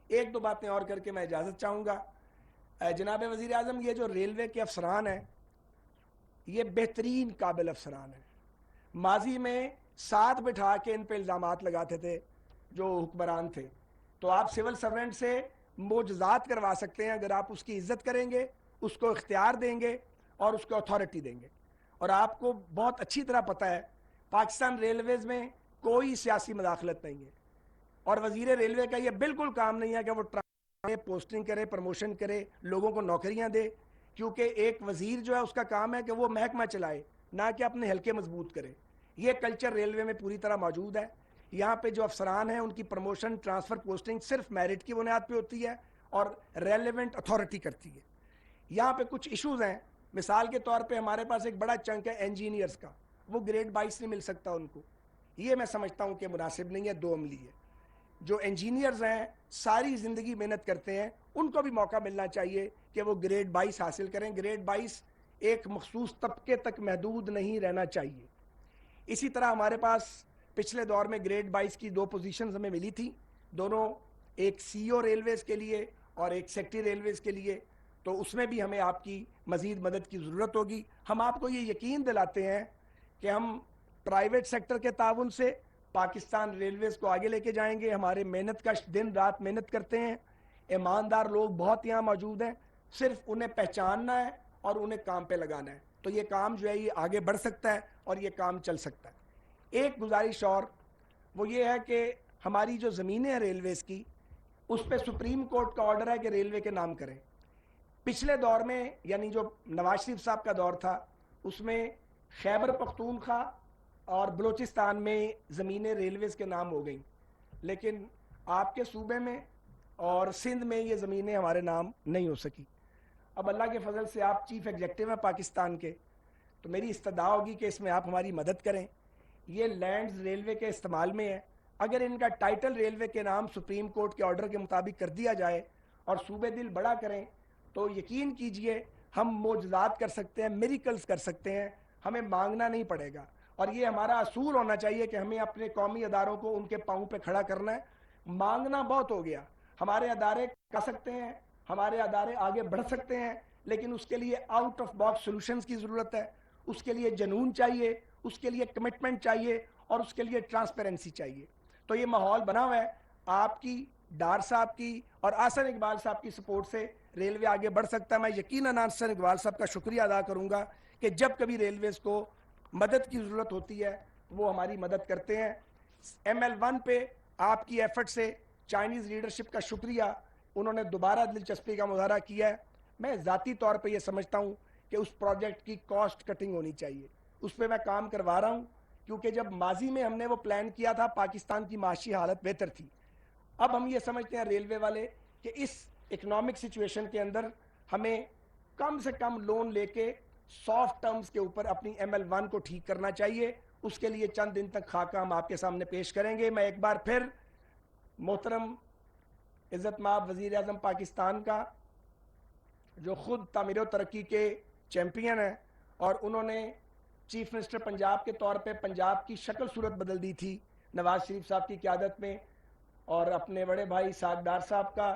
ایک دو باتیں اور کر کے میں اجازت چاہوں گا. جناب وزیر اعظم، یہ جو ریلوے کے افسران ہیں یہ بہترین قابل افسران ہیں. ماضی میں ساتھ بٹھا کے ان پہ الزامات لگاتے تھے جو حکمران تھے. تو آپ سول سرونٹ سے معجزات کروا سکتے ہیں اگر آپ اس کی عزت کریں گے، اس کو اختیار دیں گے اور اس کو اتھارٹی دیں گے. اور آپ کو بہت اچھی طرح پتہ ہے پاکستان ریلویز میں کوئی سیاسی مداخلت نہیں ہے، اور وزیر ریلوے کا یہ بالکل کام نہیں ہے کہ وہ پوسٹنگ کرے، پروموشن کرے، لوگوں کو نوکریاں دے. کیونکہ ایک وزیر جو ہے اس کا کام ہے کہ وہ محکمہ چلائے، نہ کہ اپنے حلقے مضبوط کرے. یہ کلچر ریلوے میں پوری طرح موجود ہے. یہاں پہ جو افسران ہیں ان کی پروموشن، ٹرانسفر، پوسٹنگ صرف میرٹ کی بنیاد پہ ہوتی ہے اور ریلیونٹ اتھارٹی کرتی ہے. یہاں پہ کچھ ایشوز ہیں. مثال کے طور پہ ہمارے پاس ایک بڑا چنک ہے انجینئرز کا، وہ گریڈ 22 نہیں مل سکتا ان کو. یہ میں سمجھتا ہوں کہ مناسب نہیں ہے، دو عملی ہے. جو انجینئرز ہیں ساری زندگی محنت کرتے ہیں، ان کو بھی موقع ملنا چاہیے کہ وہ گریڈ 22 حاصل کریں. گریڈ 22 ایک مخصوص طبقے تک محدود نہیں رہنا چاہیے. اسی طرح ہمارے پاس پچھلے دور میں گریڈ 22 کی دو پوزیشنز ہمیں ملی تھی، دونوں ایک سی او ریلویز کے لیے اور ایک سیکٹری ریلویز کے لیے. تو اس میں بھی ہمیں آپ کی مزید مدد کی ضرورت ہوگی. ہم آپ کو یہ یقین دلاتے ہیں کہ ہم پرائیویٹ سیکٹر کے تعاون سے پاکستان ریلویز کو آگے لے کے جائیں گے. ہمارے محنت کش دن رات محنت کرتے ہیں، ایماندار لوگ بہت یہاں موجود ہیں. صرف انہیں پہچاننا ہے اور انہیں کام پہ لگانا ہے، تو یہ کام جو ہے یہ آگے بڑھ سکتا ہے اور یہ کام چل سکتا ہے. ایک گزارش اور وہ یہ ہے کہ ہماری جو زمینیں ہیں ریلویز کی، اس پہ سپریم کورٹ کا آرڈر ہے کہ ریلوے کے نام کریں. پچھلے دور میں یعنی جو نواز شریف صاحب کا دور تھا اس میں خیبر پختونخوا اور بلوچستان میں زمینیں ریلویز کے نام ہو گئیں، لیکن آپ کے صوبے میں اور سندھ میں یہ زمینیں ہمارے نام نہیں ہو سکی. اب اللہ کے فضل سے آپ چیف ایگزیکٹو ہیں پاکستان کے، تو میری استدعا ہوگی کہ اس میں آپ ہماری مدد کریں. یہ لینڈز ریلوے کے استعمال میں ہے. اگر ان کا ٹائٹل ریلوے کے نام سپریم کورٹ کے آرڈر کے مطابق کر دیا جائے اور صوبے دل بڑا کریں تو یقین کیجئے ہم معجزات کر سکتے ہیں، میریکلز کر سکتے ہیں. ہمیں مانگنا نہیں پڑے گا، اور یہ ہمارا اصول ہونا چاہیے کہ ہمیں اپنے قومی اداروں کو ان کے پاؤں پہ کھڑا کرنا ہے. مانگنا بہت ہو گیا. ہمارے ادارے کر سکتے ہیں، ہمارے ادارے آگے بڑھ سکتے ہیں، لیکن اس کے لیے آؤٹ آف باکس سولوشنز کی ضرورت ہے. اس کے لیے جنون چاہیے، اس کے لیے کمٹمنٹ چاہیے اور اس کے لیے ٹرانسپیرنسی چاہیے. تو یہ ماحول بنا ہوا ہے. آپ کی، ڈار صاحب کی اور آسن اقبال صاحب کی سپورٹ سے ریلوے آگے بڑھ سکتا ہے. میں یقیناً آسن اقبال صاحب کا شکریہ ادا کروں گا کہ جب کبھی ریلویز کو مدد کی ضرورت ہوتی ہے وہ ہماری مدد کرتے ہیں. ML1 پہ آپ کی ایفرٹ سے چائنیز لیڈرشپ کا شکریہ، انہوں نے دوبارہ دلچسپی کا مظاہرہ کیا ہے. میں ذاتی طور پہ یہ سمجھتا ہوں کہ اس پروجیکٹ کی کاسٹ کٹنگ ہونی چاہیے. اس پہ میں کام کروا رہا ہوں، کیونکہ جب ماضی میں ہم نے وہ پلان کیا تھا پاکستان کی معاشی حالت بہتر تھی. اب ہم یہ سمجھتے ہیں ریلوے والے کہ اس اکنامک سچویشن کے اندر ہمیں کم سے کم لون لے کے سافٹ ٹرمز کے اوپر اپنی ML1 کو ٹھیک کرنا چاہیے. اس کے لیے چند دن تک خاکہ ہم آپ کے سامنے پیش کریں گے. میں ایک بار پھر محترم عزت مآب وزیر اعظم پاکستان کا، جو خود تعمیر و ترقی کے چیمپئن ہیں اور انہوں نے چیف منسٹر پنجاب کے طور پہ پنجاب کی شکل صورت بدل دی تھی نواز شریف صاحب کی قیادت میں، اور اپنے بڑے بھائی ساگ ڈار صاحب کا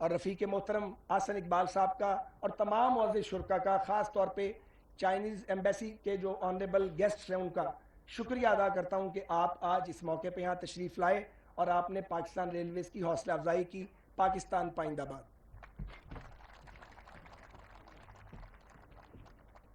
اور رفیق محترم آسن اقبال صاحب کا اور تمام معزز شرکا کا، خاص طور پہ چائنیز ایمبیسی کے جو آنریبل گیسٹس ہیں ان کا شکریہ ادا کرتا ہوں کہ آپ آج اس موقع پہ یہاں تشریف لائے اور آپ نے پاکستان ریلویز کی حوصلہ افزائی کی. پاکستان پائندہ باد.